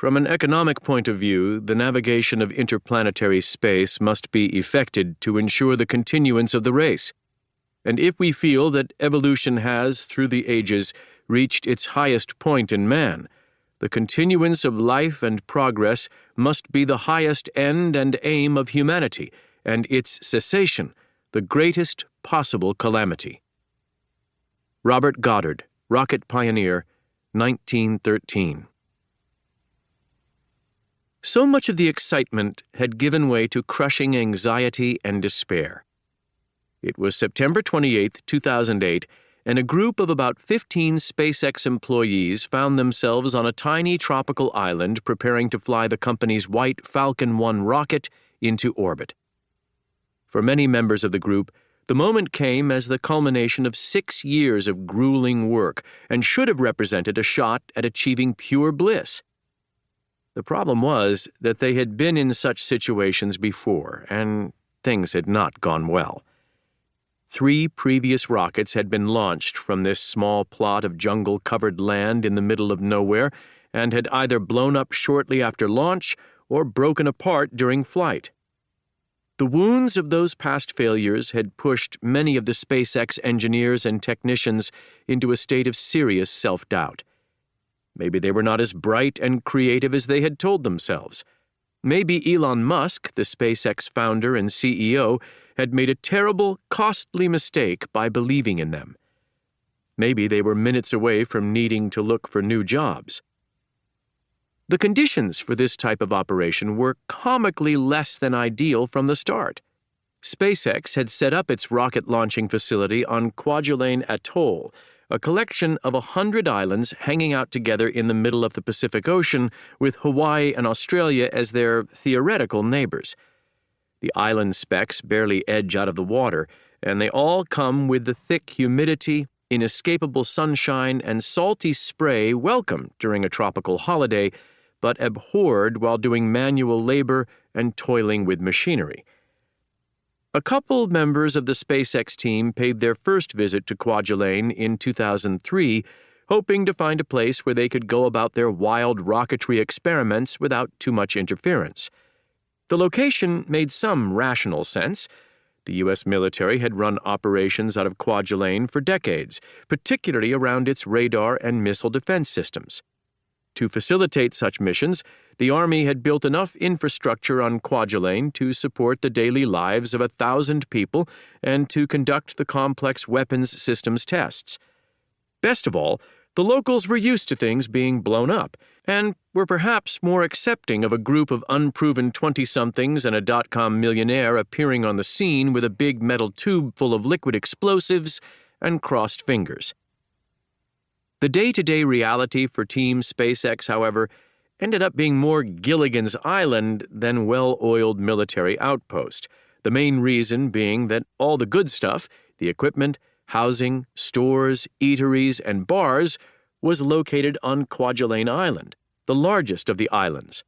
From an economic point of view, the navigation of interplanetary space must be effected to ensure the continuance of the race. And if we feel that evolution has, through the ages, reached its highest point in man, the continuance of life and progress must be the highest end and aim of humanity, and its cessation the greatest possible calamity. Robert Goddard, Rocket Pioneer, 1913. So much of the excitement had given way to crushing anxiety and despair. It was September 28, 2008, and a group of about 15 SpaceX employees found themselves on a tiny tropical island preparing to fly the company's White Falcon 1 rocket into orbit. For many members of the group, the moment came as the culmination of 6 years of grueling work and should have represented a shot at achieving pure bliss. The problem was that they had been in such situations before, and things had not gone well. 3 previous rockets had been launched from this small plot of jungle-covered land in the middle of nowhere and had either blown up shortly after launch or broken apart during flight. The wounds of those past failures had pushed many of the SpaceX engineers and technicians into a state of serious self-doubt. Maybe they were not as bright and creative as they had told themselves. Maybe Elon Musk, the SpaceX founder and CEO, had made a terrible, costly mistake by believing in them. Maybe they were minutes away from needing to look for new jobs. The conditions for this type of operation were comically less than ideal from the start. SpaceX had set up its rocket launching facility on Kwajalein Atoll, a collection of 100 islands hanging out together in the middle of the Pacific Ocean, with Hawaii and Australia as their theoretical neighbors. The island specks barely edge out of the water, and they all come with the thick humidity, inescapable sunshine, and salty spray welcome during a tropical holiday, but abhorred while doing manual labor and toiling with machinery. A couple members of the SpaceX team paid their first visit to Kwajalein in 2003, hoping to find a place where they could go about their wild rocketry experiments without too much interference. The location made some rational sense. The U.S. military had run operations out of Kwajalein for decades, particularly around its radar and missile defense systems. To facilitate such missions, the Army had built enough infrastructure on Kwajalein to support the daily lives of 1,000 people and to conduct the complex weapons systems tests. Best of all, the locals were used to things being blown up and were perhaps more accepting of a group of unproven 20-somethings and a dot-com millionaire appearing on the scene with a big metal tube full of liquid explosives and crossed fingers. The day-to-day reality for Team SpaceX, however, ended up being more Gilligan's Island than well-oiled military outpost, the main reason being that all the good stuff, the equipment, housing, stores, eateries, and bars, was located on Kwajalein Island, the largest of the islands.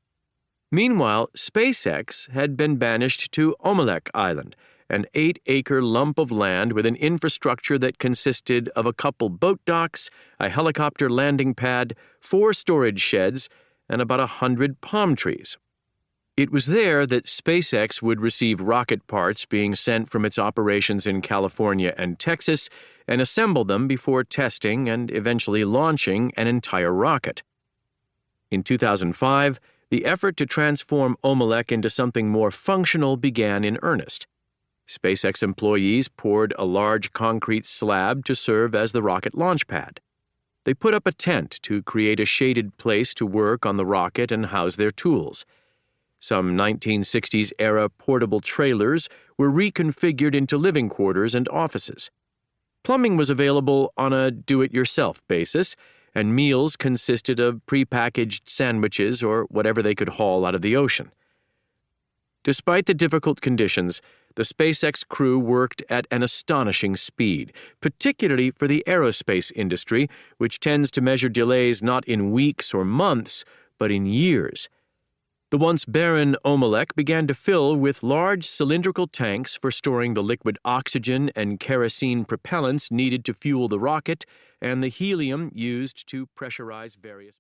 Meanwhile, SpaceX had been banished to Omelek Island, an 8-acre lump of land with an infrastructure that consisted of a couple boat docks, a helicopter landing pad, 4 storage sheds, and about 100 palm trees. It was there that SpaceX would receive rocket parts being sent from its operations in California and Texas and assemble them before testing and eventually launching an entire rocket. In 2005, the effort to transform Omelek into something more functional began in earnest. SpaceX employees poured a large concrete slab to serve as the rocket launch pad. They put up a tent to create a shaded place to work on the rocket and house their tools. Some 1960s-era portable trailers were reconfigured into living quarters and offices. Plumbing was available on a do-it-yourself basis, and meals consisted of prepackaged sandwiches or whatever they could haul out of the ocean. Despite the difficult conditions, the SpaceX crew worked at an astonishing speed, particularly for the aerospace industry, which tends to measure delays not in weeks or months, but in years. The once barren Omelek began to fill with large cylindrical tanks for storing the liquid oxygen and kerosene propellants needed to fuel the rocket and the helium used to pressurize various